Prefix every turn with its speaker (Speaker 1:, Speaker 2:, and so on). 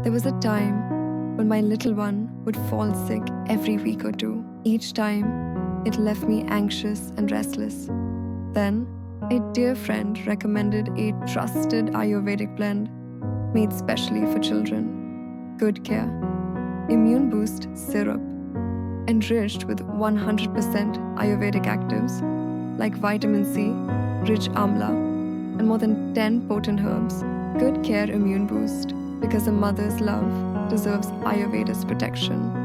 Speaker 1: There was a time when my little one would fall sick every week or two. Each time, it left me anxious and restless. Then, a dear friend recommended a trusted Ayurvedic blend made specially for children, Goodcare Immune Boost Syrup, enriched with 100% Ayurvedic actives like vitamin C, rich amla, and more than 10 potent herbs. Goodcare Immune Boost, because a mother's love deserves Ayurveda's protection.